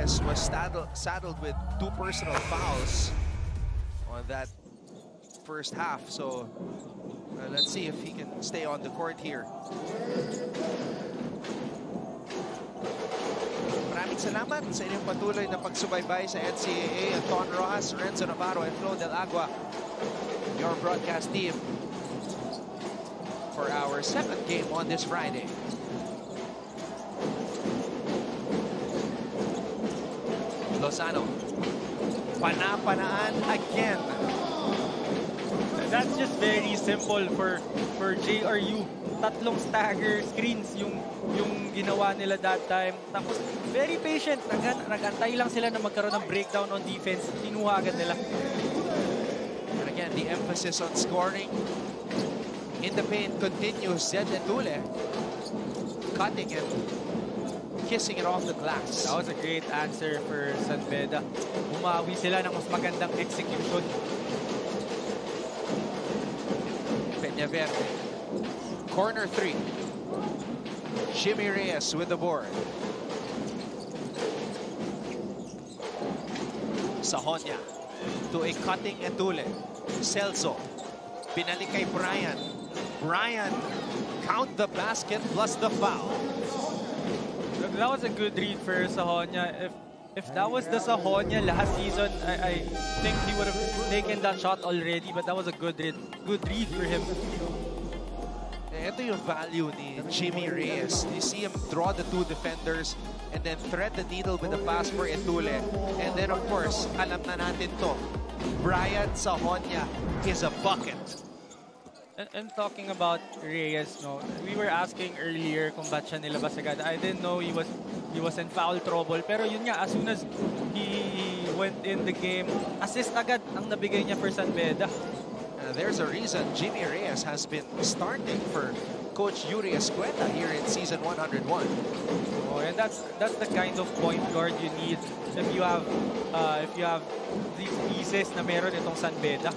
Reyes was saddled with 2 personal fouls on that first half. So let's see if he can stay on the court here. Maraming salamat sa inyong patuloy na pagsubaybay sa NCAA. Anton Rojas, Renzo Navarro, and Flo Del Agua, your broadcast team for our 7th game on this Friday. Lozano, pana-panaan again. That's just very simple for JRU. Tatlong stagger screens yung ginawa nila that time. Tapos very patient. Nagantay lang sila na magkaroon ng breakdown on defense. Kinuha agad nila. And again, the emphasis on scoring in the paint continues. Zed Entule cutting it, kissing it off the glass. That was a great answer for San Beda. Umawi sila ng mas magandang execution. Peñaverde. Corner 3. Jimmy Reyes with the board. Sahonia to a cutting Entule. Celso. Binalik kay Brian. Brian, count the basket plus the foul. That was a good read for Sahonia. If that was the Sahonia last season, I think he would have taken that shot already. But that was a good read for him. Ito yung value ni Jimmy Reyes. You see him draw the 2 defenders and then thread the needle with a pass for Entule. And then, of course, alam na natin to, Brian Sahonia is a bucket. And talking about Reyes, no, we were asking earlier kung ba't siya nilabas agad. I didn't know he was in foul trouble. Pero yun nga, as soon as he went in the game, assist agad ang nabigay niya for San Beda. There's a reason Jimmy Reyes has been starting for Coach Yuri Escueta here in season 101. Oh, and that's the kind of point guard you need if you have these pieces na meron itong San Beda.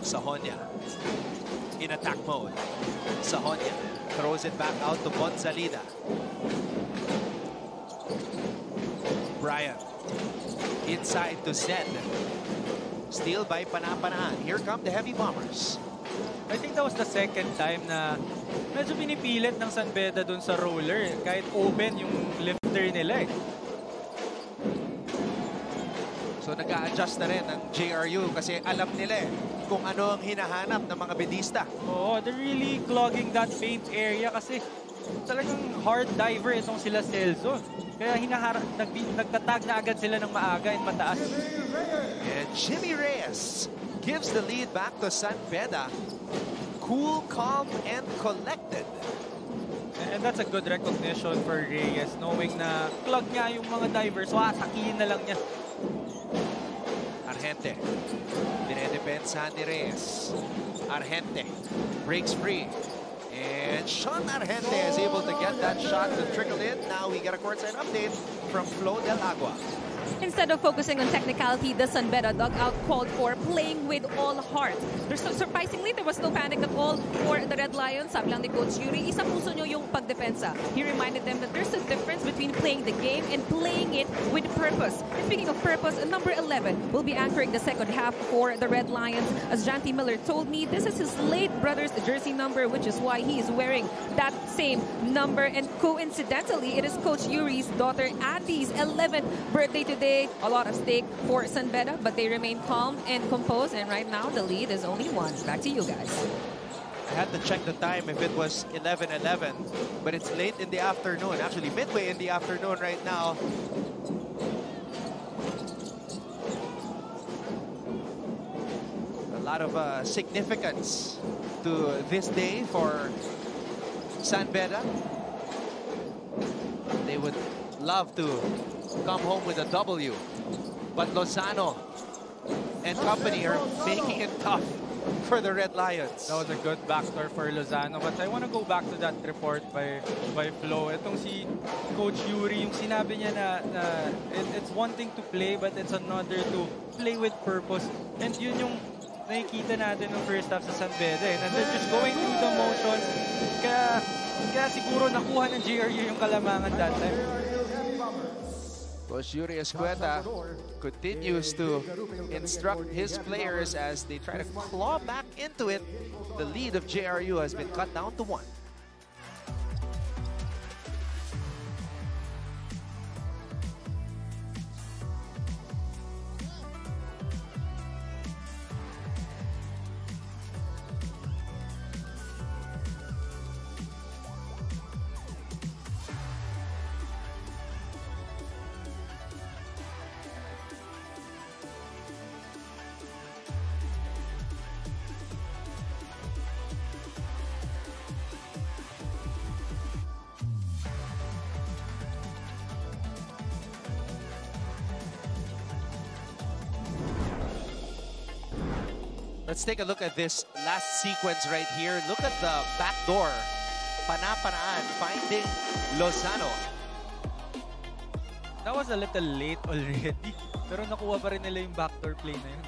Sahonia in attack mode. Sahonia throws it back out to Bonzalida. Brian inside to Zed. Steal by Pana-Panaan. Here come the Heavy Bombers. I think that was the second time na medyo pinipilit ng San Beda dun sa roller. Kahit open yung lifter nila eh. So nag-a-adjust na rin ang JRU kasi alam nila eh kung ano ang hinahanap ng mga bedista. Oo, they're really clogging that paint area kasi talagang hard diver itong sila Celso. Kaya nagtatag na agad sila ng maaga and mataas. And Jimmy Reyes gives the lead back to San Beda. Cool, calm, and collected. And that's a good recognition for Reyes, knowing na clog niya yung mga divers, sakihin na lang niya. Argente. Dinedepensahan ni Reyes. Argente breaks free. And Sean Argente is able to get that shot to trickle in. Now we get a courtside update from Flo Del Agua. Instead of focusing on technicality, the San Beda dugout called for playing with all heart. Surprisingly, there was no panic at all for the Red Lions. Sabi lang ni Coach Yuri, isa puso nyo yung pagdepensa. He reminded them that there's a difference between playing the game and playing it with purpose. And speaking of purpose, number 11 will be anchoring the second half for the Red Lions. As Janty Miller told me, this is his late brother's jersey number, which is why he is wearing that same number. And coincidentally, it is Coach Yuri's daughter Andy's 11th birthday today. A lot of stake for San Beda, but they remain calm and composed. And right now, the lead is only 1. Back to you guys. I had to check the time if it was 11:11, but it's late in the afternoon. Actually, midway in the afternoon right now. A lot of significance to this day for San Beda. They would love to come home with a W, but Lozano and company are making it tough for the Red Lions. That was a good backdoor for Lozano, but I want to go back to that report by Flo. Itong si Coach Yuri, yung sinabi niya na it's one thing to play, but it's another to play with purpose. And yun yung nakikita natin ng first half sa San Beda. And they're just going through the motions. Kaya siguro nakuha ng JRU yung kalamangan that time. Coach Yuri Escueta continues to instruct his players as they try to claw back into it. The lead of JRU has been cut down to 1. Let's take a look at this last sequence right here. Look at the back door. Pana-panaan finding Lozano. That was a little late already. Pero nakuha pa rin nila yung backdoor play na yun.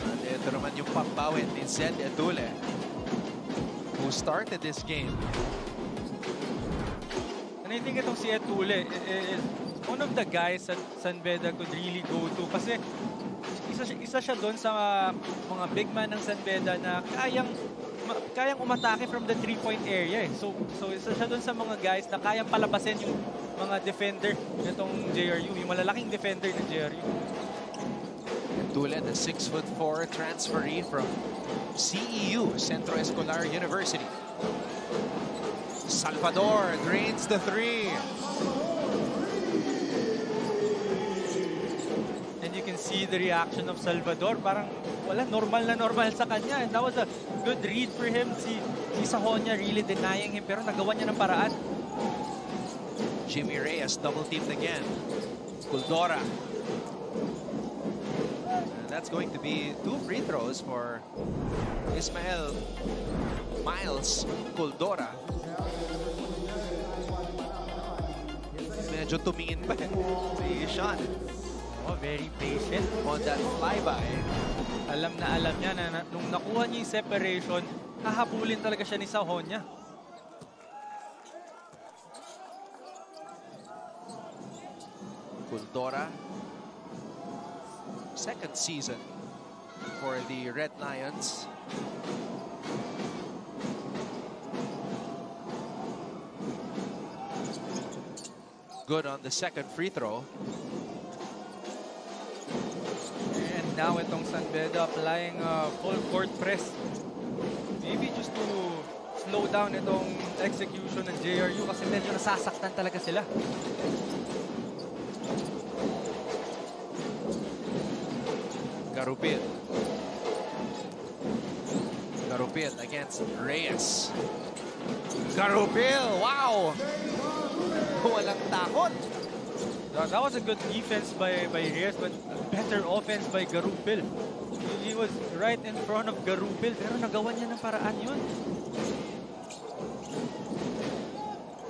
And ito naman yung pampawin ni Zed Edule, who started this game. And I think itong si Edule is one of the guys that San Beda could really go to. Kasi isa siya doon sa mga big man ng San Beda na kayang umatake from the 3-point area. So isa siya doon sa mga guys na kayang palabasin yung mga defender nitong JRU, yung malalaking defender ng JRU. Edule, the 6'4" transferee from CEU, Centro Escolar University. Salvador drains the 3. See the reaction of Salvador, parang wala, normal na normal sa kanya, and that was a good read for him. Si Sahonia really denying him, pero nagawa niya ng paraan. Jimmy Reyes double-teamed again. Kuldora. And that's going to be 2 free throws for Ismael Miles Kuldora. Medyo tumingin pa si Sean. Oh, very patient on that flyby. Alam niya na nung nakuha niya yung separation, hahabulin talaga siya ni Sahonia. Kuldora, second season for the Red Lions. Good on the second free throw. Now itong San Beda applying full court press. Maybe just to slow down itong execution ng JRU kasi medyo nasasaktan talaga sila. Garupil. Garupil against Reyes. Garupil, wow! Walang takot. That was a good defense by Reyes, but better offense by Garupil. He was right in front of Garupil, pero nagawa niya ng paraan yun.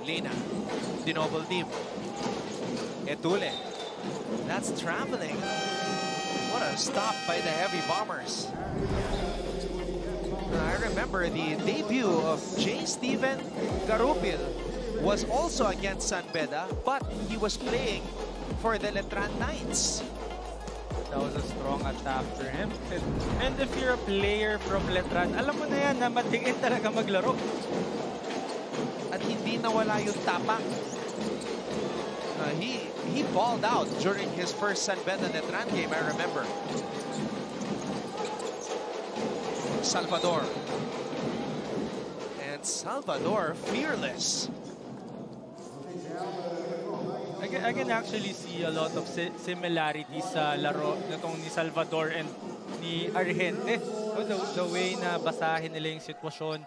Lina, dinoble team. Edule, that's traveling. What a stop by the Heavy Bombers. I remember the debut of J. Steven Garupil was also against San Beda, but he was playing for the Letran Knights. That was a strong attack for him. And if you're a player from Letran, alam mo na yan na matingin talaga maglaro. At hindi nawala yung tapak. He balled out during his first San Beda Letran game, I remember. Salvador. And Salvador fearless. I can actually see a lot of similarities sa laro nitong ni Salvador and ni Argente. The way na basahin nila yung sitwasyon,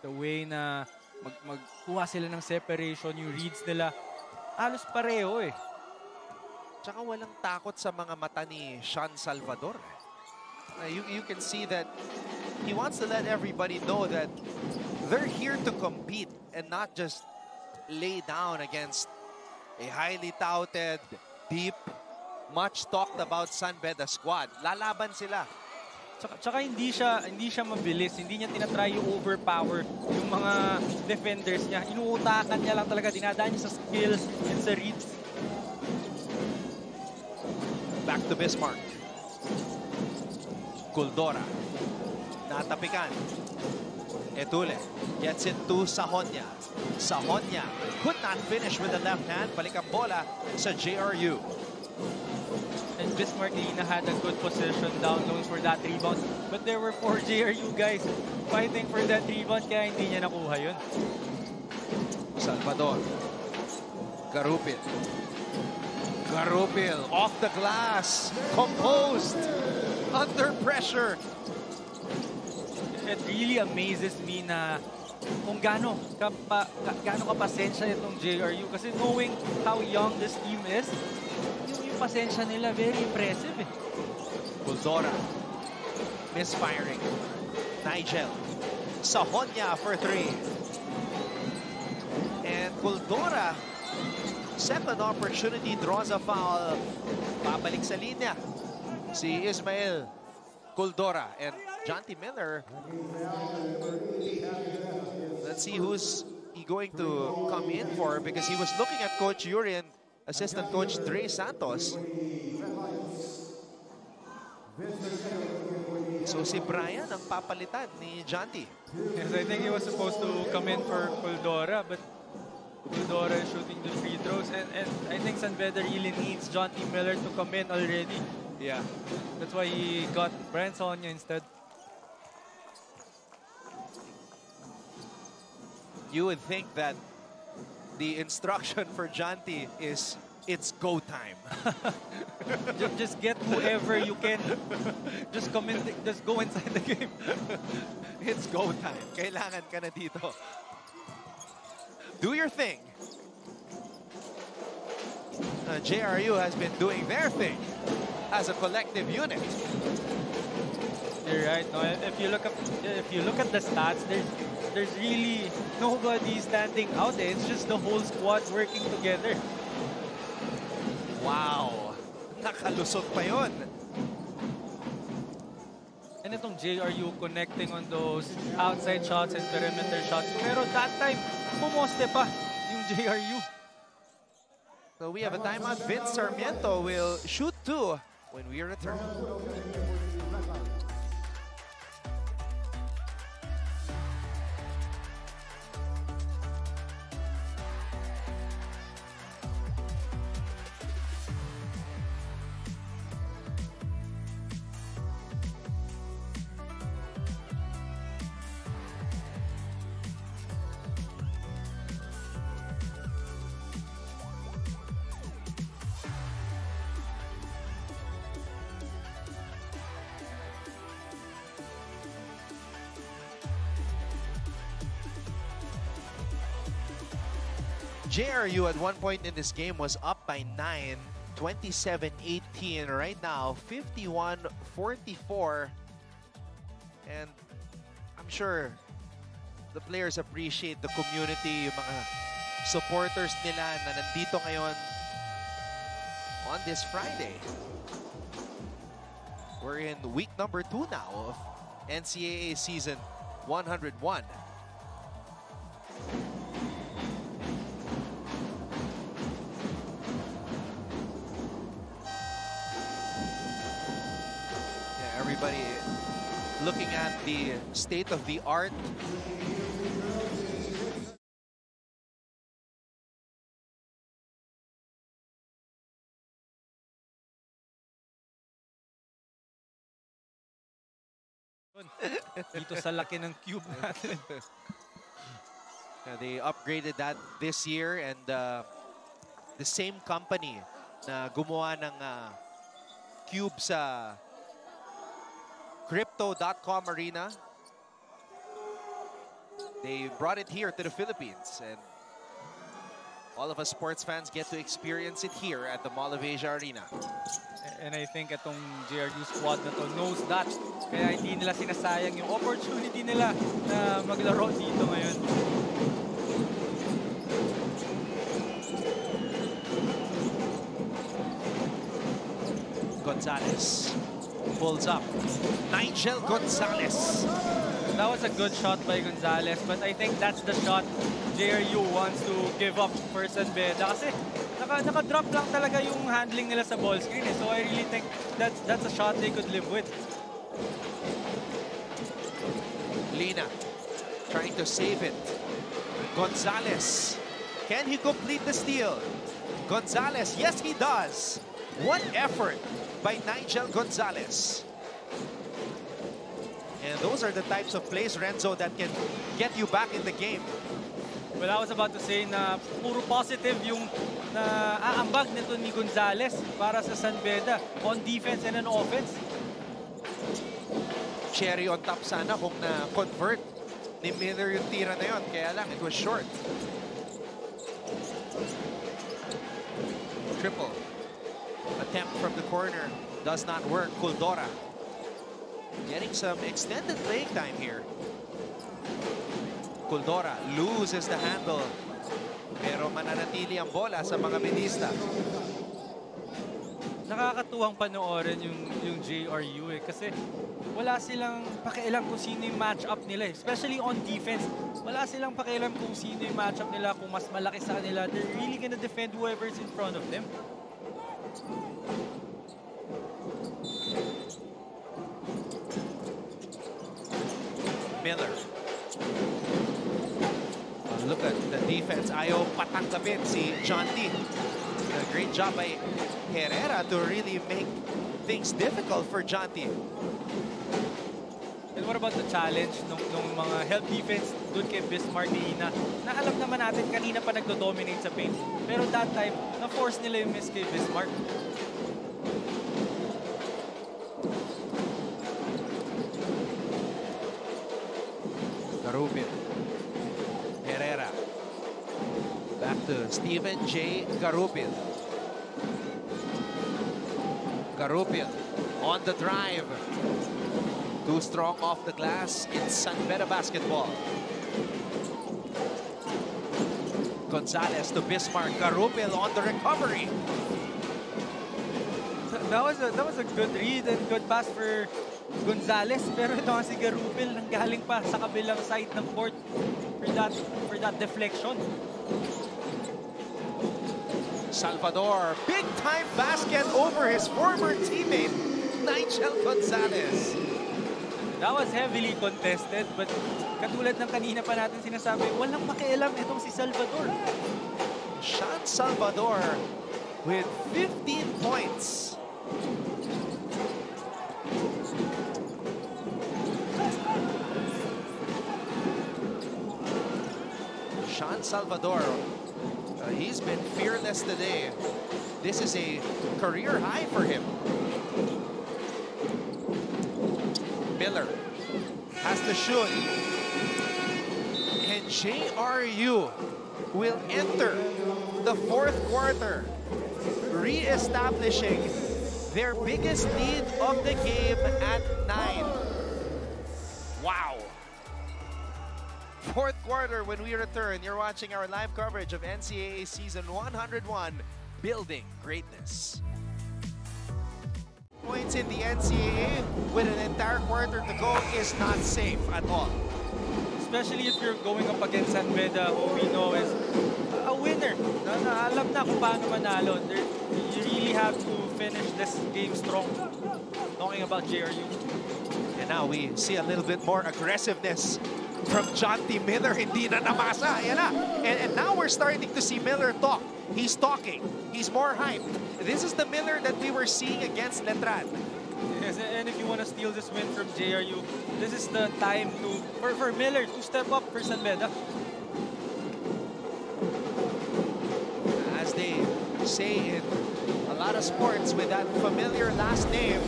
the way na magkuha sila ng separation, yung reads nila, halos pareho eh. Tsaka walang takot sa mga mata ni Sean Salvador. You can see that he wants to let everybody know that they're here to compete and not just lay down against a highly touted, deep, much talked about San Beda squad. Lalaban sila. Tsaka hindi siya mabilis. Hindi niya tinatry yung overpower yung mga defenders niya. Inuutakan niya lang talaga. Dinadaan niya sa skills and sa reads. Back to Bismarck. Kuldora. Natapikan. Etule gets it to Sahonya. Sahonya could not finish with the left hand. Balik ang bola sa JRU. And Bismarck Lina had a good position down low for that rebound. But there were 4 JRU guys fighting for that rebound kaya hindi niya nakuha yun. Salvador. Garupil. Garupil off the glass. Composed. Under pressure. It really amazes me na kung gaano kapasensya itong JRU kasi knowing how young this team is, yung pasensya nila very impressive eh. Kuldora misfiring. Nigel Sahonya for 3. And Kuldora, second opportunity, draws a foul. Babalik sa linya si Ismael Kuldora and Jonty Miller. Let's see who's he going to come in for because he was looking at Coach Yuri and assistant coach Dre Santos. So si Brian ang papalitan ni Jonty. Yes, I think he was supposed to come in for Kuldora, but Kuldora is shooting the free throws, and I think San Beda really needs Jonty Miller to come in already. Yeah. That's why he got Brian Sahonya instead. You would think that the instruction for Jonty is it's go time. Just get whoever you can. Just come in, just go inside the game. It's go time. Kailangan ka na dito. Do your thing. JRU has been doing their thing as a collective unit. You're right. No, if you look at the stats, there's really nobody standing out there. It's just the whole squad working together. Wow. Nakalusot pa yun. And itong JRU connecting on those outside shots and perimeter shots. Pero that time, pumoste pa yung JRU. So we have a timeout. Vince Sarmiento will shoot 2 when we return. JRU at one point in this game was up by 9, 27-18. Right now, 51-44. And I'm sure the players appreciate the community, yung mga supporters nila na nandito ngayon on this Friday. We're in week number 2 now of NCAA season 101. Everybody looking at the state of the art. Dito sa laki ng cube natin. They upgraded that this year, and the same company na gumawa ng cube sa Crypto.com Arena, they brought it here to the Philippines, and all of us sports fans get to experience it here at the Mall of Asia Arena. And I think itong JRU squad na to knows that. Kaya hindi nila sinasayang yung opportunity nila na maglaro dito ngayon. Gonzalez. pulls up. Nigel Gonzalez. That was a good shot by Gonzalez, but I think that's the shot JRU wants to give up for San Beda. Kasi naka-drop lang talaga yung handling nila sa ball screen. So I really think that's a shot they could live with. Lina trying to save it. Gonzalez. Can he complete the steal? Gonzalez, yes he does. What effort by Nigel Gonzalez. And those are the types of plays, Renzo, that can get you back in the game. Well, I was about to say na puro positive yung aambag nito ni Gonzalez para sa San Beda on defense and on offense. Cherry on top sana kung na-convert ni Miller yung tira na yun. Kaya lang, it was short. Triple. Attempt from the corner does not work. Kuldora getting some extended playing time here. Kuldora loses the handle. Pero mananatili ang bola sa mga medista. Nakakatuwang panoorin yung JRU kasi wala silang pakialam kung sino yung matchup nila. Especially on defense. Wala silang pakialam kung sino yung matchup nila, kung mas malaki sa kanila. They're really gonna defend whoever's in front of them. Miller. Look at the defense. Ayaw patangkapin si John T. A great job by Herrera to really make things difficult for John T. And what about the challenge nung mga help defense doon kay Bismarck Lina? Na alam naman natin kanina pa nagdo-dominate sa paint. Pero that time, na-force nila yung miss kay Bismarck. Garubil. Herrera. Back to Steven J. Garubil. Garubil on the drive. Too strong off the glass. It's San Beda basketball. Gonzalez to Bismarck. Garubil on the recovery. That was a good read and good pass for Gonzalez, pero ito nga si Garubil nanggaling pa sa kabilang side ng court for that deflection. Salvador, big time basket over his former teammate Nigel Gonzalez. That was heavily contested, but katulad ng kanina pa natin sinasabi, walang makialam itong si Salvador. Sean Salvador with 15 points. Sean Salvador, he's been fearless today. This is a career high for him. Miller has to shoot. And JRU will enter the fourth quarter, re-establishing their biggest lead of the game at 9. Wow. Fourth quarter when we return. You're watching our live coverage of NCAA Season 101, Building Greatness. Points in the NCAA with an entire quarter to go is not safe at all. Especially if you're going up against San Beda, who we know is a winner. Alam na kung paano manalo. You really have to finish this game strong. Talking about JRU. And now we see a little bit more aggressiveness from John T. Miller. Hindi na namasa. Ayan na. And now we're starting to see Miller talk. He's talking. He's more hyped. This is the Miller that we were seeing against Letran. Yes, and if you want to steal this win from JRU, this is the time for Miller to step up for San Beda. As they say in a lot of sports with that familiar last name,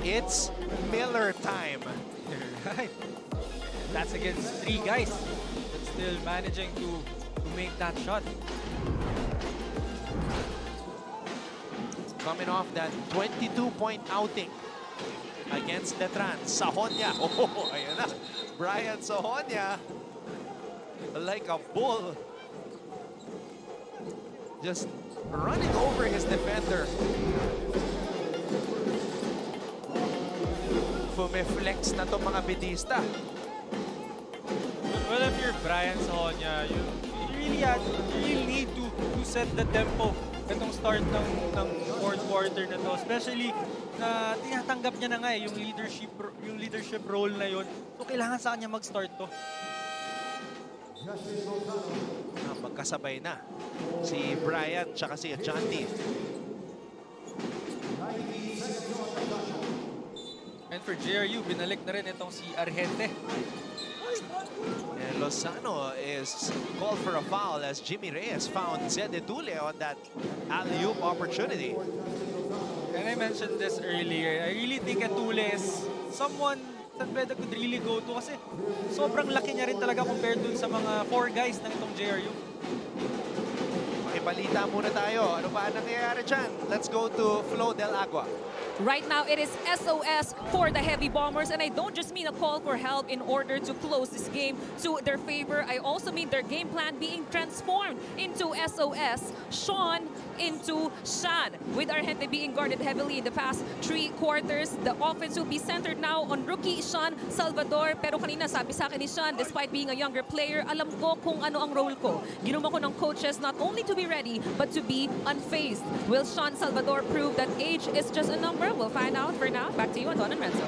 it's Miller time. Right. That's against 3 guys, but still managing to make that shot. Coming off that 22-point outing against Letran. Sahonia. Oh, ayan na. Brian Sahonia, like a bull, just running over his defender. Fumiflex na itong mga bidista. Well, if you're Brian Sahonia, you really need to set the tempo itong start ng fourth quarter na to. Especially na tinatanggap niya na nga yung leadership role na yun. So, kailangan sa kanya mag-start to. Magkasabay na si Brian tsaka si Jonty. And for JRU, binalik na rin itong si Argente. And Lozano is called for a foul as Jimmy Reyes found Zed Etule on that alley-oop opportunity. And I mentioned this earlier. I really think Etule is someone that Beda could really go to kasi sobrang laki niya rin talaga compared dun sa mga 4 guys ng itong JRU. Makibalita muna tayo. Ano ba nangyayari dyan? Let's go to Flo Del Agua. Right now, it is SOS for the Heavy Bombers, and I don't just mean a call for help in order to close this game to their favor. I also mean their game plan being transformed into SOS. Sean into Shan, with Argente being guarded heavily in the past 3 quarters. The offense will be centered now on rookie Sean Salvador. Pero kanina sabi sa akin ni Sean, despite being a younger player, alam ko kung ano ang role ko. Ginuma ko ng coaches not only to be ready, but to be unfazed. Will Sean Salvador prove that age is just a number? We'll find out. For now, back to you, Anton and Renzo.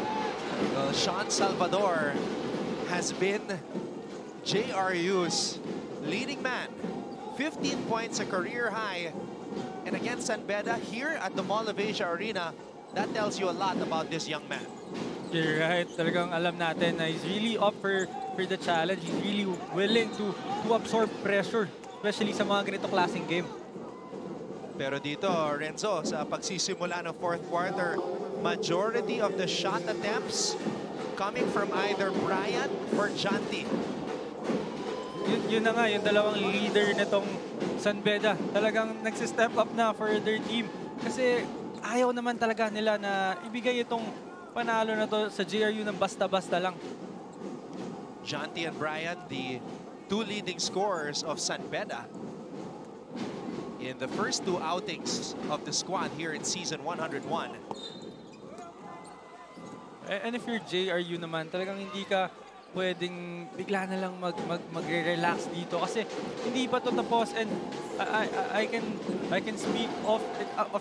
Well, Sean Salvador has been JRU's leading man. 15 points, a career high. And against San Beda here at the Mall of Asia Arena, that tells you a lot about this young man. You're right. Talagang alam natin na he's really up for the challenge. He's really willing to absorb pressure, especially sa mga ganito klaseng game. Pero dito, Renzo, sa pagsisimula ng fourth quarter, majority of the shot attempts coming from either Brian or Jonty. Yun na nga, yung dalawang leader nitong San Beda, talagang nagsistep up na for their team. Kasi ayaw naman talaga nila na ibigay itong panalo na to sa JRU ng basta-basta lang. Jonty and Brian, the 2 leading scorers of San Beda in the first 2 outings of the squad here in season 101. And if you're JRU naman, talagang hindi ka pwedeng bigla na lang magre-relax dito kasi hindi pa to tapos. And I can speak of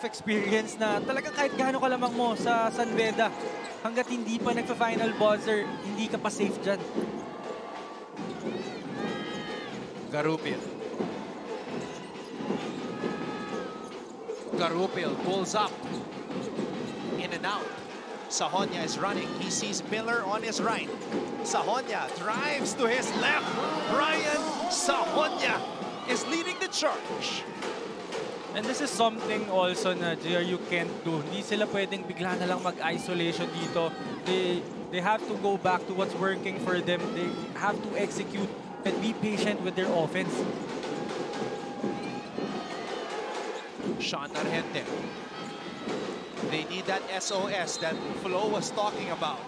experience na talagang kahit gaano kalamang mo sa San Beda, hanggat hindi pa nagpa-final buzzer, hindi ka pa safe dyan. Garupil pulls up, in and out. Sahonia is running. He sees Miller on his right. Sahonia drives to his left. Brian Sahonia is leading the charge. And this is something also na JRU can't do. Hindi sila pwedeng bigla na lang mag-isolation dito. They have to go back to what's working for them. They have to execute and be patient with their offense. Sean Argente. They need that SOS that Flo was talking about.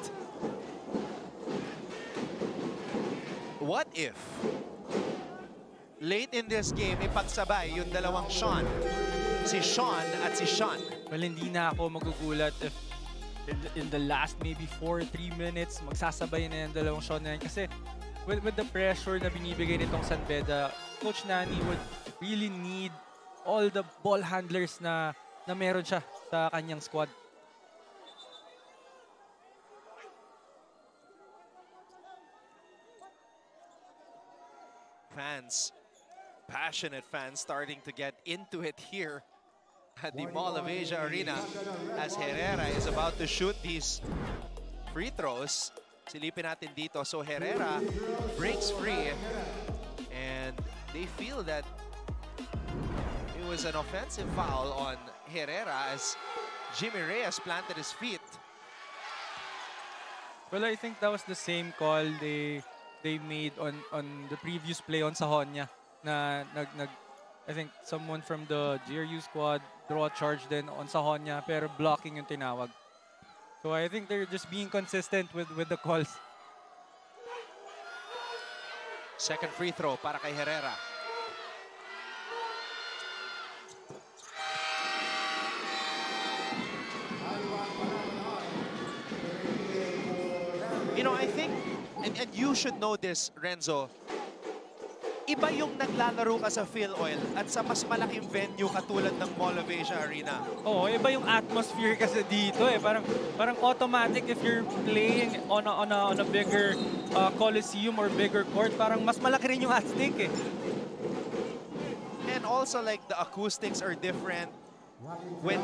What if late in this game ipagsabay yung dalawang Sean? Si Sean at si Sean. Well, hindi na ako magugulat if in the last maybe 3 minutes magsasabay na yung dalawang Sean na yan. Kasi with the pressure na binibigay nitong San Beda, Coach Nani would really need all the ball handlers na meron siya sa kanyang squad. Fans, passionate fans starting to get into it here at the Mall of Asia Arena as Herrera is about to shoot these free throws. Silipin natin dito. So Herrera breaks free and they feel that it was an offensive foul on Herrera as Jimmy Reyes planted his feet. Well, I think that was the same call they made on the previous play on Sahonia. I think someone from the JRU squad draw a charge then on Sahonia pero blocking yung tinawag. So I think they're just being consistent with the calls. Second free throw para kay Herrera. You know, I think, and you should know this, Renzo, iba yung naglalaro ka sa PhilOil at sa mas malaking venue katulad ng Mall of Asia Arena. Oo, iba yung atmosphere kasi dito eh. Parang automatic if you're playing on a bigger coliseum or bigger court, parang mas malaki rin yung at stake eh. And also like the acoustics are different. When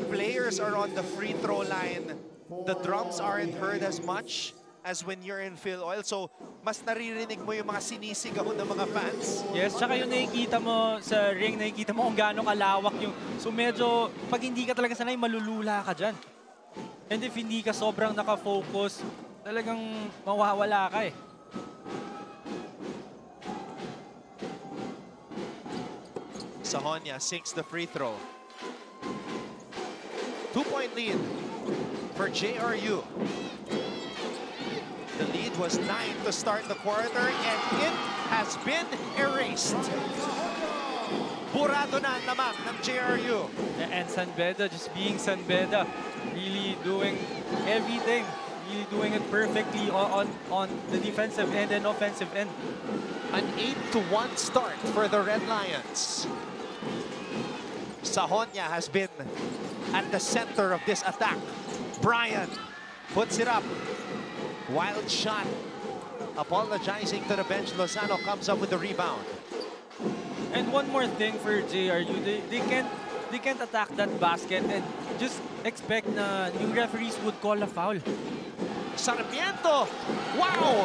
players are on the free throw line, the drums aren't heard as much as when you're in PhilOil. So, mas naririnig mo yung mga sinisigaw ng mga fans. Yes, tsaka yung nakikita mo sa ring, nakikita mo kung gaano kalawak yung... So medyo, pag hindi ka talaga sanay, malulula ka dyan. And if hindi ka sobrang nakafocus, talagang mawawala ka eh. Sahonia sinks the free throw. 2-point lead for JRU. The lead was 9 to start the quarter, and it has been erased. Burado na naman ng JRU. And San Beda just being San Beda, really doing everything, really doing it perfectly on the defensive end and offensive end. An 8-1 start for the Red Lions. Sahonia has been at the center of this attack. Brian puts it up. Wild shot. Apologizing to the bench. Lozano comes up with the rebound. And one more thing for JRU, they can't attack that basket and just expect na yung referees would call a foul. Sarmiento! Wow!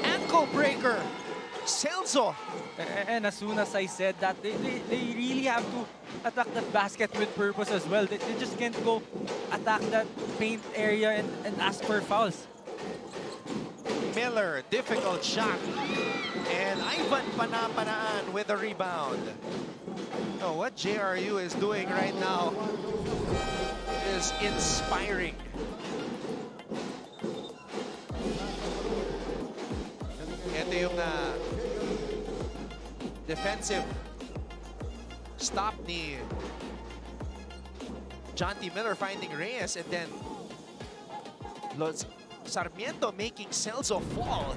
Ankle breaker. Celso. And as soon as I said that, they really have to attack that basket with purpose as well. They just can't go attack that paint area and ask for fouls. Miller, difficult shot. And Ivan Panapanaan with the rebound. Oh, what JRU is doing right now is inspiring. Ito yung defensive stop ni John T. Miller finding Reyes, and then Sarmiento making Celso fall.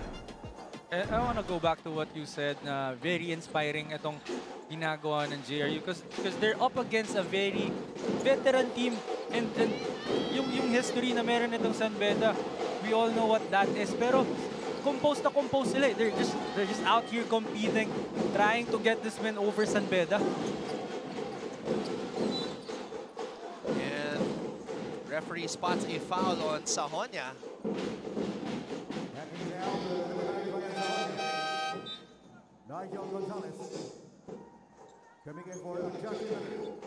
I want to go back to what you said na very inspiring itong ginagawa ng JRU because they're up against a very veteran team and yung history na meron itong San Beda, we all know what that is, pero composed na composed sila. They're just out here competing, trying to get this win over San Beda. And referee spots a foul on Sahonia. Nigel Gonzalez coming in for adjustment.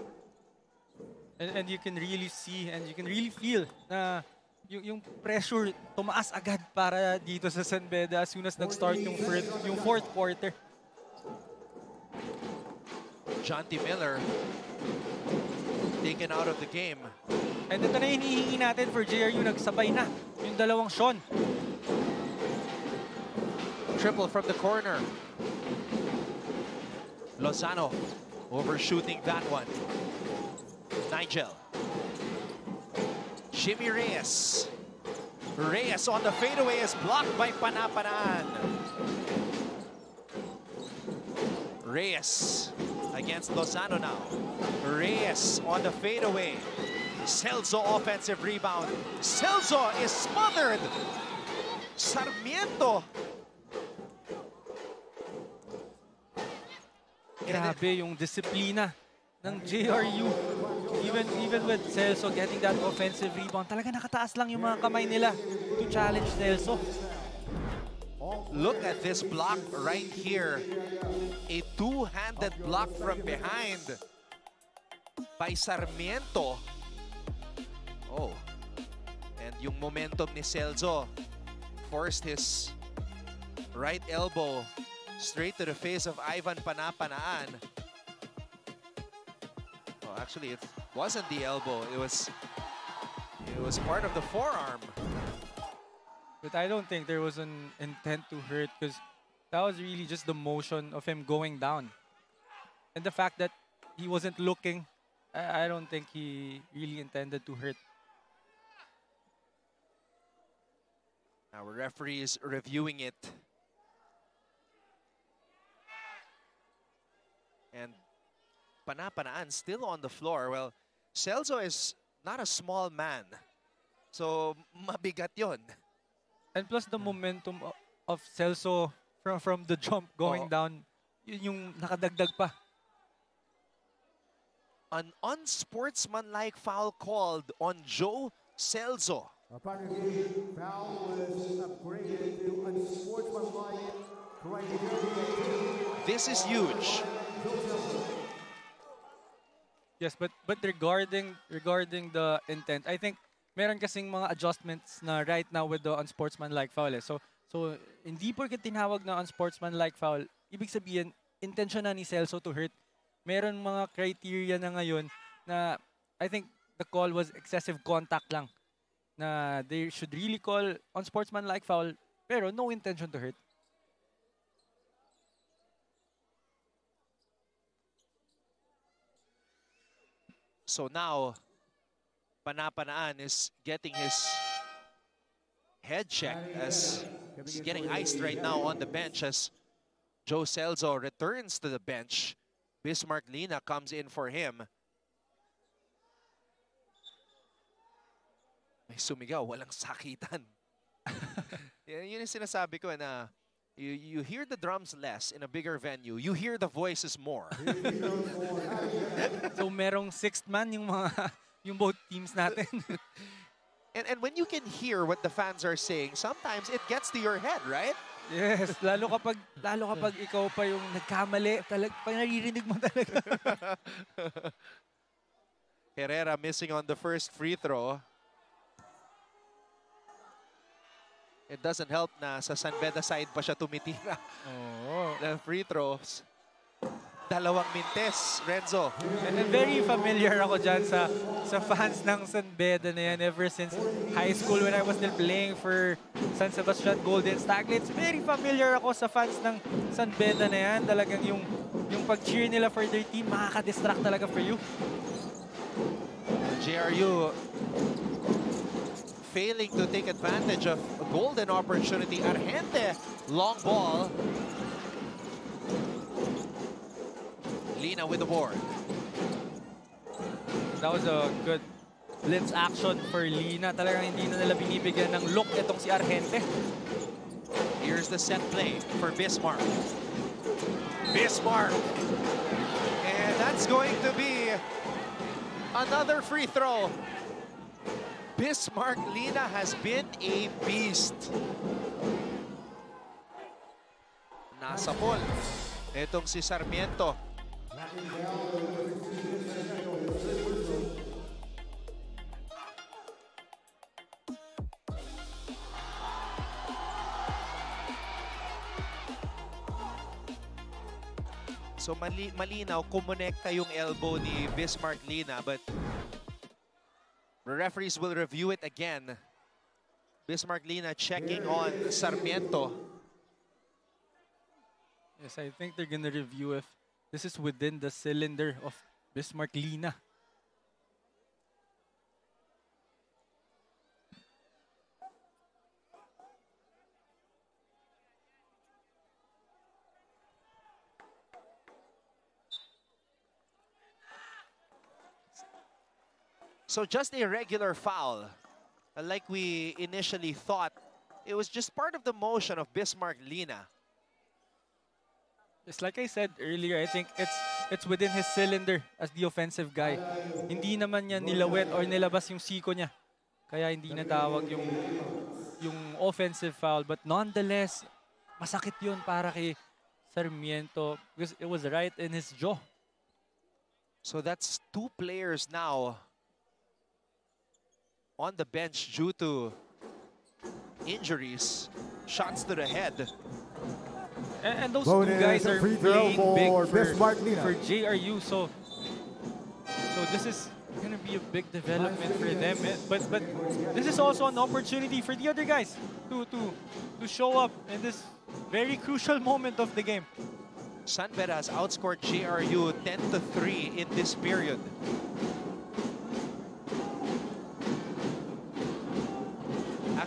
And you can really see and you can really feel na yung pressure tumaas agad para dito sa San Beda as soon as nag-start yung fourth quarter. John T. Miller taken out of the game. And ito na hinihingi natin for JRU, nagsabay na yung dalawang Sean. Triple from the corner. Lozano overshooting that one. Nigel. Jimmy Reyes. Reyes on the fadeaway is blocked by Panapanaan. Reyes against Lozano now. Reyes on the fadeaway. Celso offensive rebound. Celso is smothered. Sarmiento. Grabe yung disiplina ng JRU. Even with Celso getting that offensive rebound, talaga nakataas lang yung mga kamay nila to challenge Celso. Look at this block right here. A two-handed block from behind by Sarmiento. Oh. And yung momentum ni Celso forced his right elbow straight to the face of Ivan Panapanaan. Oh, actually, it wasn't the elbow. It was part of the forearm. But I don't think there was an intent to hurt because that was really just the motion of him going down. And the fact that he wasn't looking, I don't think he really intended to hurt. Our referee is reviewing it. And Panapanaan still on the floor. Well, Celso is not a small man. So, mabigat yon. And plus the momentum of Celso from the jump going down, yun yung nakadagdag pa. An unsportsmanlike foul called on Joe Celso. Upon review, foul was upgraded to unsportsmanlike. This is huge. Yes, but regarding the intent, I think meron kasing mga adjustments na right now with the unsportsmanlike foul. So hindi porket tinawag na unsportsmanlike foul, ibig sabihin intention na ni Celso to hurt. Meron mga criteria na ngayon na I think the call was excessive contact lang. Na they should really call unsportsmanlike foul pero no intention to hurt. So now, Panapanaan is getting his head checked as he's getting iced right now on the bench as Joe Celso returns to the bench. Bismarck Lina comes in for him. May sumigaw, walang sakitan. Yun yung sinasabi ko na you hear the drums less in a bigger venue. You hear the voices more. So merong sixth man yung both teams natin. And when you can hear what the fans are saying, sometimes it gets to your head, right? Yes, lalo kapag ikaw pa yung nagkamali, naririnig mo talaga. Herrera missing on the first free throw. It doesn't help na sa San Beda side pa siya tumitira. The free throws. Dalawang mintes, Renzo. And very familiar ako dyan sa fans ng San Beda na yan ever since high school when I was still playing for San Sebastian Golden Staglets. Very familiar ako sa fans ng San Beda na yan. Talagang yung pag-cheer nila for their team, makaka-distract talaga for you. JRU failing to take advantage of a golden opportunity. Argente, long ball. Lina with the board. That was a good blitz action for Lina. Talagang hindi na nila binibigyan ng look itong si Argente. Here's the set play for Bismarck. Bismarck. And that's going to be another free throw. Bismarck Lina has been a beast. Nasa ball. Itong si Sarmiento. So malinaw, kumonekta yung elbow ni Bismarck Lina, but the referees will review it again. Bismarck Lina checking on Sarmiento. Yes, I think they're gonna review if this is within the cylinder of Bismarck Lina. So just a regular foul, like we initially thought. It was just part of the motion of Bismarck Lina. It's like I said earlier, I think it's within his cylinder as the offensive guy. Hindi naman niya nilawet or nilabas yung siko niya. Kaya hindi natawag yung offensive foul. But nonetheless, masakit yun para kay Sarmiento because it was right in his jaw. So that's two players now on the bench due to injuries, shots to the head. And those two guys are playing big for JRU, so this is going to be a big development for them. But this is also an opportunity for the other guys to show up in this very crucial moment of the game. San Beda has outscored JRU 10-3 in this period.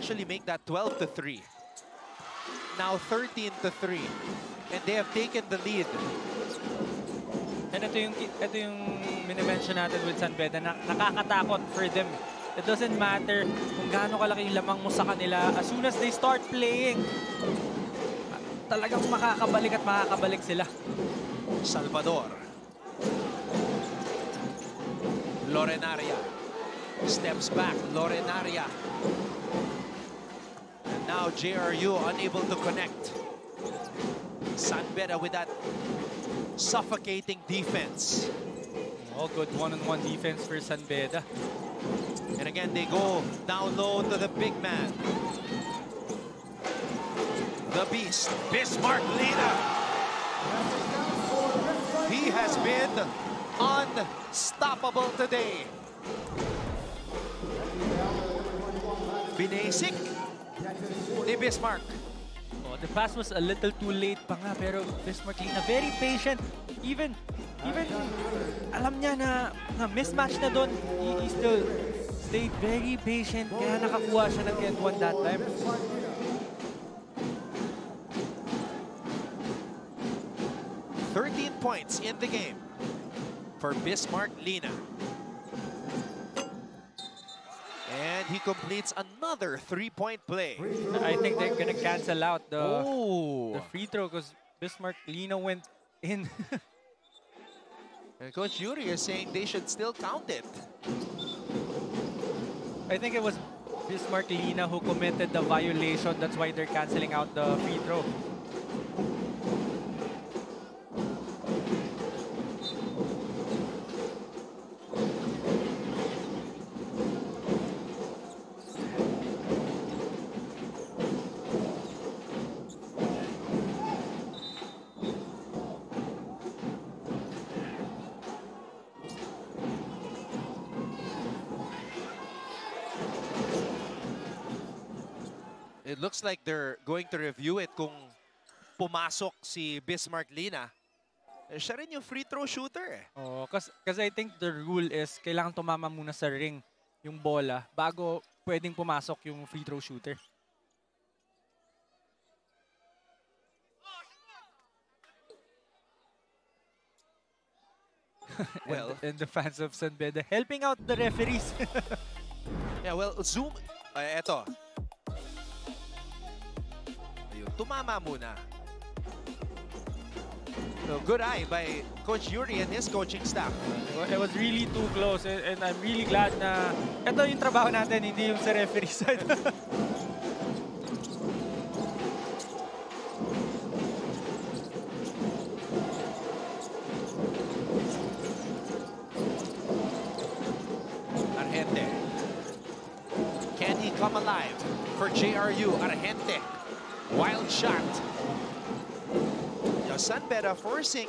actually make that 12-3. Now 13-3. And they have taken the lead. And ito yung minimension natin with San Beda na nakakatakot for them. It doesn't matter kung gaano kalaki yung lamang mo sa kanila. As soon as they start playing, talagang makakabalik at makakabalik sila. Salvador. Lorenaria. Steps back. Lorenaria. And now JRU unable to connect. San Beda with that suffocating defense. Oh, good one-on-one defense for San Beda. And again, they go down low to the big man. The beast, Bismarck Lina. He has been unstoppable today. Binasik ni Bismarck. Oh, the pass was a little too late pa nga, pero Bismarck Lina very patient. Even alam niya na mismatch na doon, he still stayed very patient, kaya nakakuha siya ng end one that time. Points in the game for Bismarck Lina. And he completes another 3-point play. I think they're gonna cancel out the free throw because Bismarck Lina went in. And Coach Yuri is saying they should still count it. I think it was Bismarck Lina who committed the violation. That's why they're canceling out the free throw. It looks like they're going to review it kung pumasok si Bismarck Lina. Siya rin yung free throw shooter eh. Oh, kasi I think the rule is kailangan tumama muna sa ring yung bola bago pwedeng pumasok yung free throw shooter. Well, and the fans of San Beda helping out the referees. yeah, well, zoom. Eto. Ayun, tumama muna. So, good eye by Coach Yuri and his coaching staff. It was really too close and I'm really glad na ito yung trabaho natin, hindi yung sa referee side. Argente. Can he come alive for JRU? Argente. Wild shot. San Beda forcing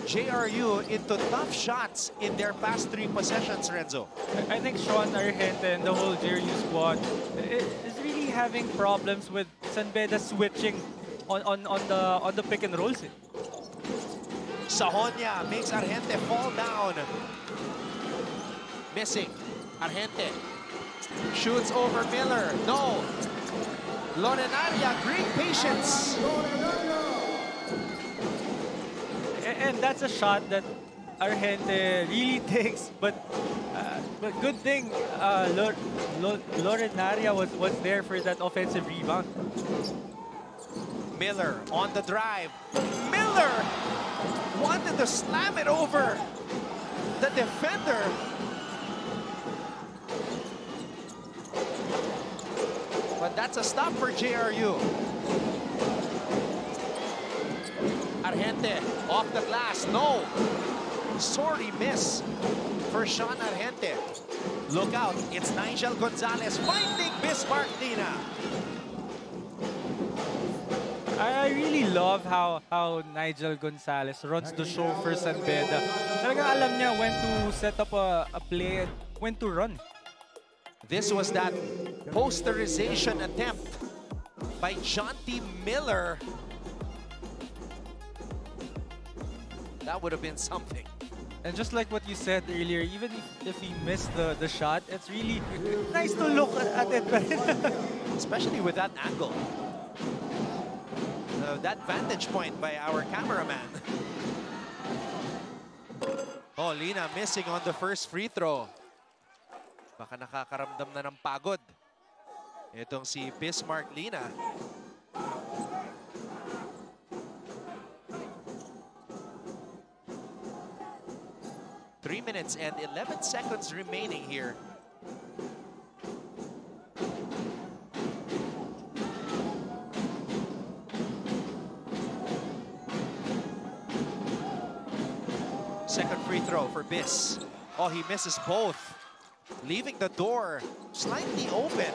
JRU into tough shots in their past 3 possessions, Renzo. I think Sean Argente and the whole JRU squad is really having problems with San Beda switching on the pick and rolls. Sahonia makes Argente fall down. Missing. Argente shoots over Miller. No. Lorenaria, great patience. And that's a shot that Argente really takes, but good thing Lorenaria was there for that offensive rebound. Miller on the drive. Miller wanted to slam it over the defender. But that's a stop for JRU. Argente off the glass. No. Sorry miss for Sean Argente. Look out. It's Nigel Gonzalez finding Bismarck Lina. I really love how Nigel Gonzalez runs the show for San Beda. Talagang alam niya when to set up a play and when to run. This was that posterization attempt by Jonty Miller. That would have been something. And just like what you said earlier, even if he missed the shot, it's really nice to look at it. Especially with that angle. That vantage point by our cameraman. Oh, Lina missing on the first free throw. Baka nakakaramdam na ng pagod. Itong si Bismarck Lina. Minutes and 11 seconds remaining here. Second free throw for Bis. Oh, he misses both, leaving the door slightly open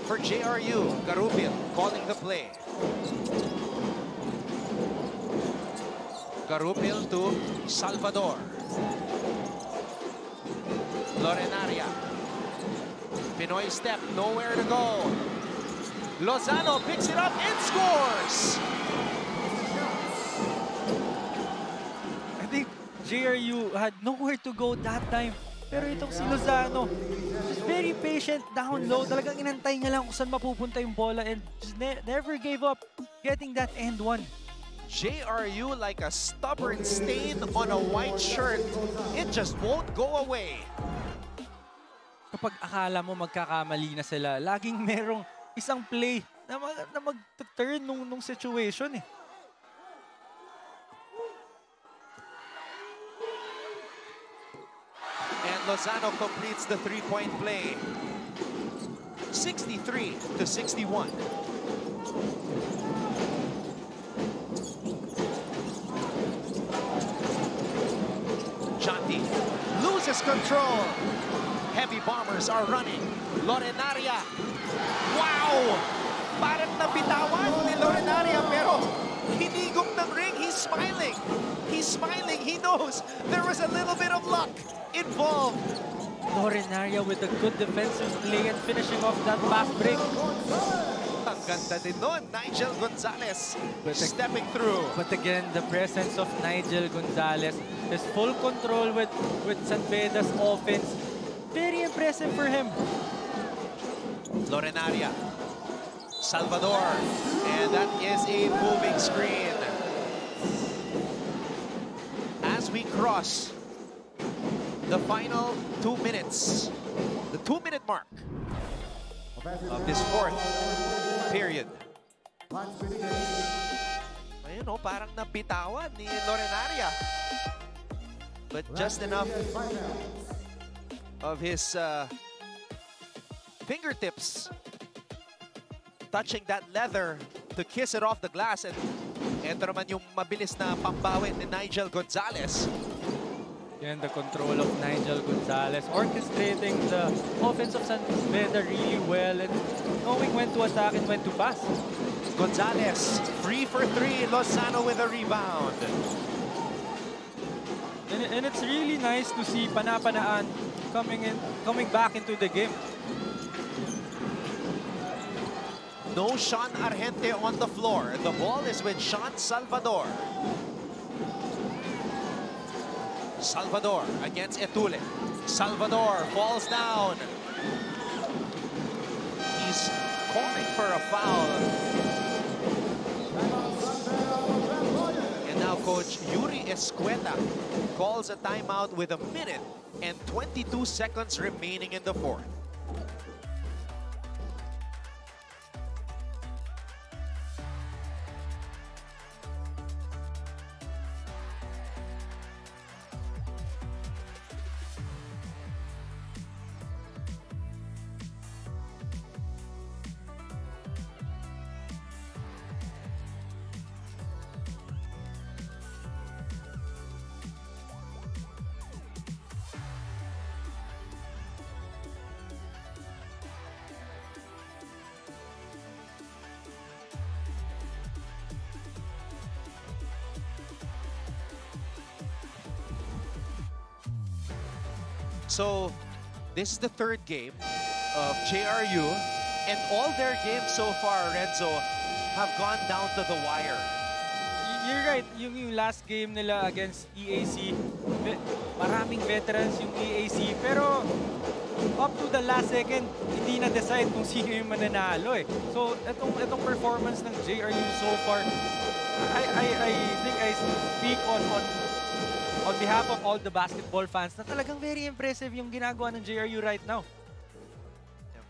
for JRU. Garupil calling the play. Garupil to Salvador. Lorenaria. Pinoy step, nowhere to go. Lozano picks it up and scores! I think JRU had nowhere to go that time. Pero itong si Lozano, just very patient down low. Talagang inantay niya lang kung saan mapupunta yung bola and just never gave up getting that end one. JRU like a stubborn stain on a white shirt. It just won't go away. Kapag akala mo magkakamali na sila, laging merong isang play na mag-turn nung situation eh. And Lozano completes the three-point play. 63-61. Janti loses control. Heavy Bombers are running. Lorenaria. Wow! Parang nabitawan ni Lorenaria pero hinigop ng ring. He's smiling. He's smiling. He knows there was a little bit of luck involved. Lorenaria with a good defensive play and finishing off that fast break. Ang ganda din nun. Nigel Gonzalez stepping through. But again, the presence of Nigel Gonzalez, his full control with San Beda's offense. Very impressive for him. Lorenaria. Salvador. And that is a moving screen. As we cross the final 2 minutes, the 2-minute mark of this fourth period. Ayun o, parang nabitawan ni Lorenaria. But just enough of his fingertips touching that leather to kiss it off the glass. And ito naman yung mabilis na pambawi ni Nigel Gonzalez. And the control of Nigel Gonzalez, orchestrating the offense of San Beda really well and knowing when to attack and when to pass. Gonzalez, 3 for 3. Lozano with a rebound. And it's really nice to see Panapanaan coming back into the game. No Sean Argente on the floor. The ball is with Sean Salvador. Salvador against Etule. Salvador falls down. He's calling for a foul. And now Coach Yuri Escueta calls a timeout with 1 minute and 22 seconds remaining in the fourth. So, this is the third game of JRU, and all their games so far, Renzo, have gone down to the wire. You're right. Yung last game nila against EAC, maraming veterans yung EAC. Pero up to the last second, hindi na-decide kung sino yung mananalo eh. So, itong performance ng JRU so far, I think I speak on behalf of all the basketball fans na talagang very impressive yung ginagawa ng JRU right now.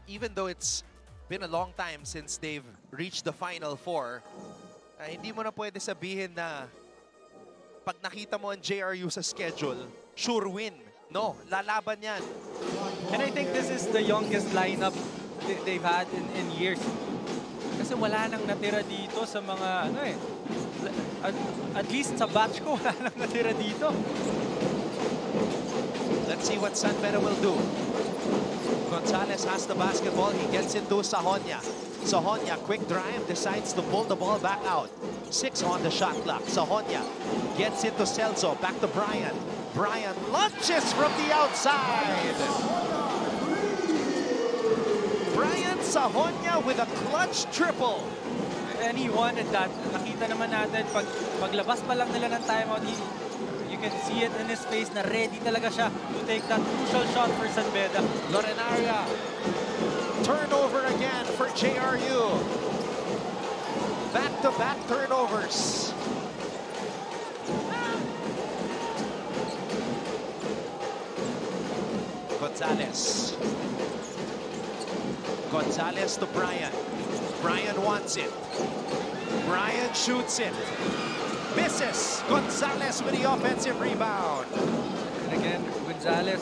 Even though it's been a long time since they've reached the Final Four, hindi mo na pwede sabihin na pag nakita mo ang JRU sa schedule, sure win. No, lalaban yan. And I think this is the youngest lineup they've had in years. Kasi wala nang natira dito sa mga, at least sa batch ko, wala nang natira dito. Let's see what San Beda will do. Gonzalez has the basketball. He gets into Sahonia. Sahonia, quick drive, decides to pull the ball back out. 6 on the shot clock. Sahonia gets into Celso. Back to Brian. Brian launches from the outside. Brian Sahonia with a clutch triple. And he wanted that. Nakita naman natin, paglabas pa lang nila ng timeout, you can see it in his face na ready talaga siya to take that crucial shot for San Beda. Lorenaria. Turnover again for JRU. Back-to-back turnovers. Gonzalez. Gonzalez to Brian. Brian wants it. Brian shoots it. Misses. Gonzalez with the offensive rebound. And again, Gonzalez,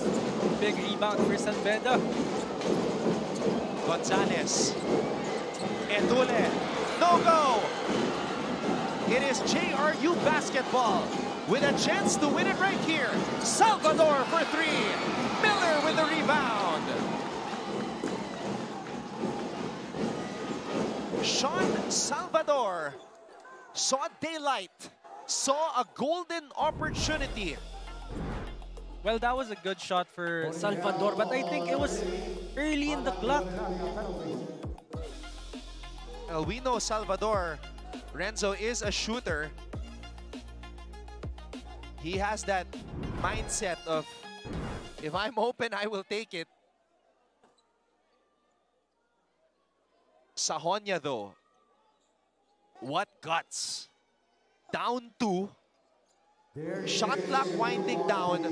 big rebound for San Beda. Gonzalez. Etule. No go. It is JRU basketball with a chance to win it right here. Salvador for 3. Miller with the rebound. Sean Salvador saw daylight, saw a golden opportunity. Well, that was a good shot for Salvador, but I think it was early in the clock. Well, we know Salvador, Renzo, is a shooter. He has that mindset of, if I'm open, I will take it. Sahonia, though, what guts. Down 2. Shot clock winding down.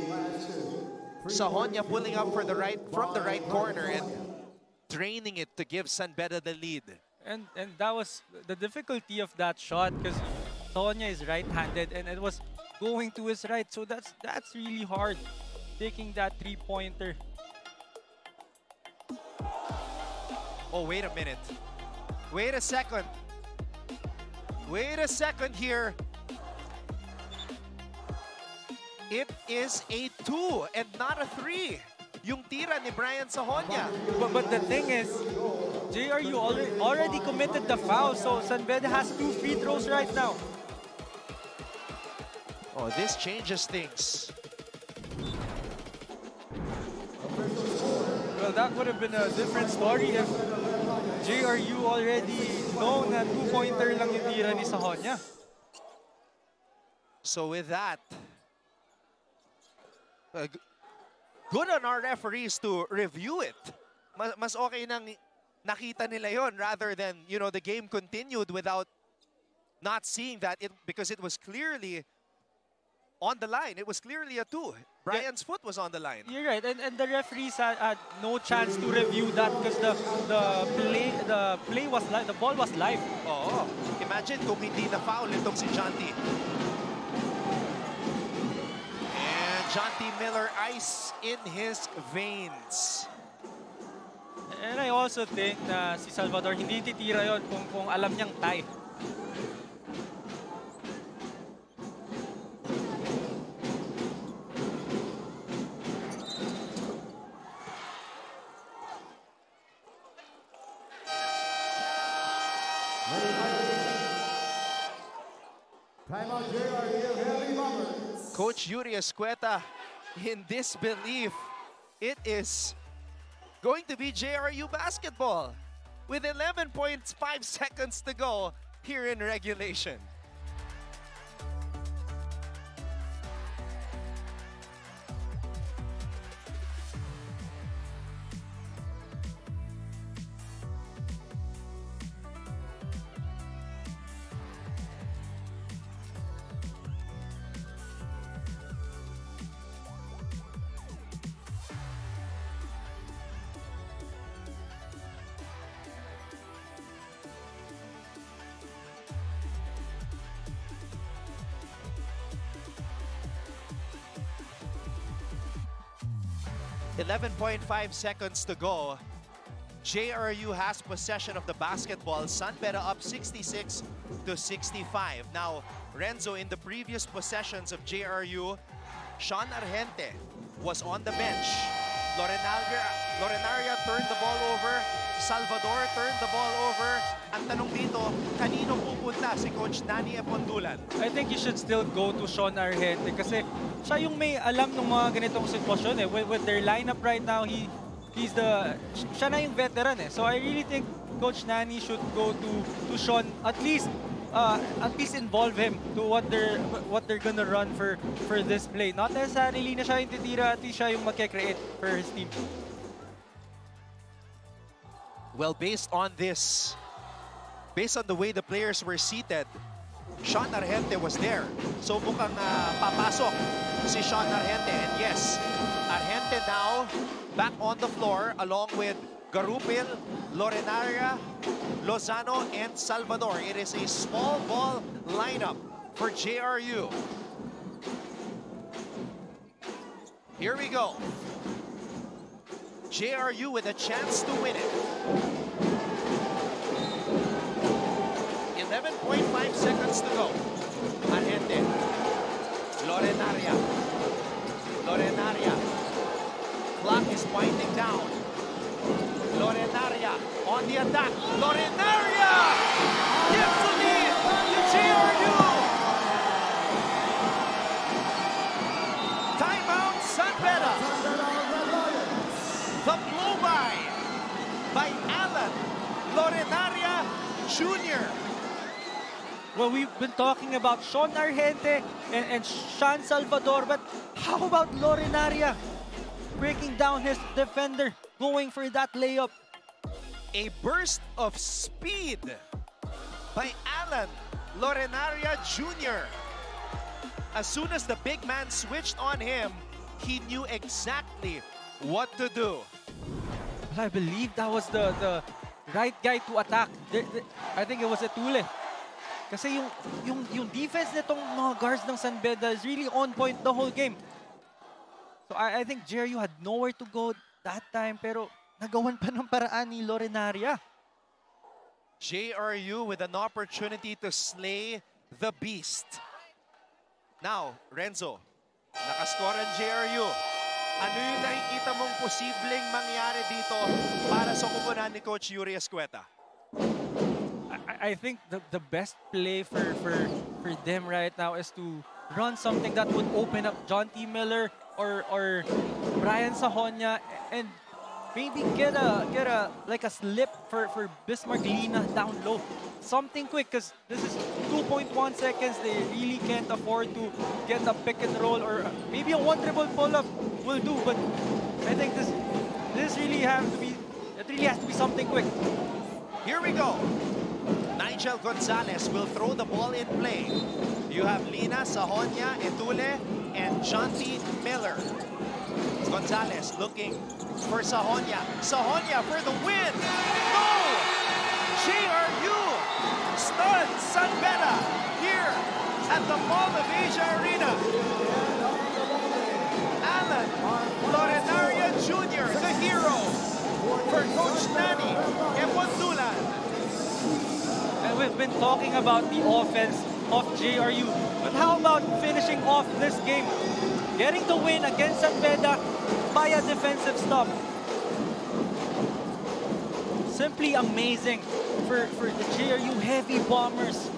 Sahonia pulling up from the right corner and draining it to give San Beda the lead. And that was the difficulty of that shot because Sahonia is right-handed and it was going to his right. So that's really hard, taking that three-pointer. Oh, wait a minute. Wait a second. Wait a second here. It is a 2 and not a 3. Yung tira ni Brian Sahonia. But the thing is, JRU already committed the foul, so San Beda has 2 free throws right now. Oh, this changes things. Well, that would have been a different story if JRU already known na 2-pointer lang yung tira ni Sahonia. So with that, good on our referees to review it. Mas okay nang nakita nila yon rather than, the game continued without not seeing that because it was clearly on the line. It was clearly a 2. Brian's foot was on the line. You're right, and the referees had no chance to review that because the ball was live. Oo. Imagine kung hindi na foul itong si Jonty. And Jonty Miller, ice in his veins. And I also think na si Salvador hindi titira yon kung alam niyang tie. Coach Yuri Escueta in disbelief. It is going to be JRU basketball with 11.5 seconds to go here in regulation. 11.5 seconds to go. JRU has possession of the basketball. San Beda up 66 to 65. Now, Renzo, in the previous possessions of JRU, Sean Argente was on the bench. Lorenaria turned the ball over. Salvador turned the ball over. Ang tanong dito, kanino pupunta si Coach Danny Epondulan? I think you should still go to Sean Argente kasi siya yung may alam ng mga ganitong sitwasyon eh. With their lineup right now, siya na yung veteran eh. So I really think Coach Nani should go to Sean, at least involve him to what they're gonna run for this play. Not necessarily na siya yung titira, at least siya yung magke-create for his team. Well, based on the way the players were seated, Sean Argente was there. So mukhang papasok si Sean Argente. And yes, Argente now back on the floor along with Garupil, Lorenaria, Lozano, and Salvador. It is a small ball lineup for JRU. Here we go. JRU with a chance to win it. 11.5 seconds to go. Argente. Lorenaria. Clock is winding down. Lorenaria on the attack. Lorenaria gives the lead to JRU. Timeout, San Beda. The blow by Alan Lorenaria Jr. Well, we've been talking about Sean Argente and Sean Salvador, but how about Lorenaria breaking down his defender, going for that layup? A burst of speed by Alan Lorenaria Jr. As soon as the big man switched on him, he knew exactly what to do. I believe that was the right guy to attack. I think it was Etule. Kasi yung defense nitong mga guards ng San Beda is really on point the whole game. So I think JRU had nowhere to go that time, pero nagawan pa ng paraan ni Lorenaria. JRU with an opportunity to slay the beast. Now, Renzo, nakascore ang JRU. Ano yung nakikita mong posibleng mangyari dito para sa kupunan ni Coach Yuri Escueta? I think the best play for them right now is to run something that would open up John T. Miller or Brian Sahonia and maybe get a slip for Bismarck Lina down low. Something quick because this is 2.1 seconds. They really can't afford to get a pick and roll or maybe a one dribble pull-up will do. But I think this really has to be, it really has to be something quick. Here we go. Nigel Gonzalez will throw the ball in play. You have Lina, Sahonia, Etule, and Jonty Miller. Gonzalez looking for Sahonia. Sahonia for the win. No! JRU stuns San Beda here at the Mall of Asia Arena. Alan Lorenaria Jr., the hero for Coach Nani Epondulan. And we've been talking about the offense of JRU, but how about finishing off this game? Getting the win against San Beda by a defensive stop. Simply amazing for the JRU Heavy Bombers.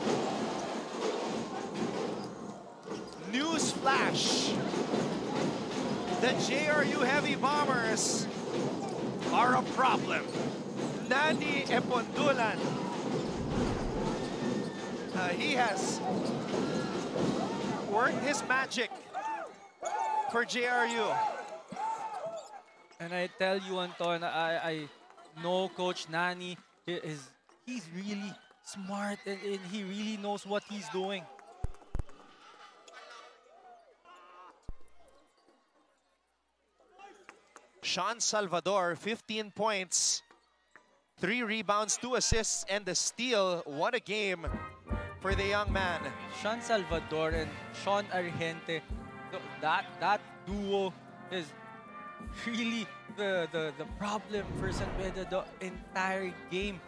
News flash. The JRU Heavy Bombers are a problem. Nani Epondulan. He has worked his magic for JRU. And I tell you, Anton, I know Coach Nani he's really smart and he really knows what he's doing. Sean Salvador, 15 points, 3 rebounds, 2 assists, and a steal. What a game for the young man. Sean Salvador and Sean Argente, that duo is really the problem for San Beda the entire game.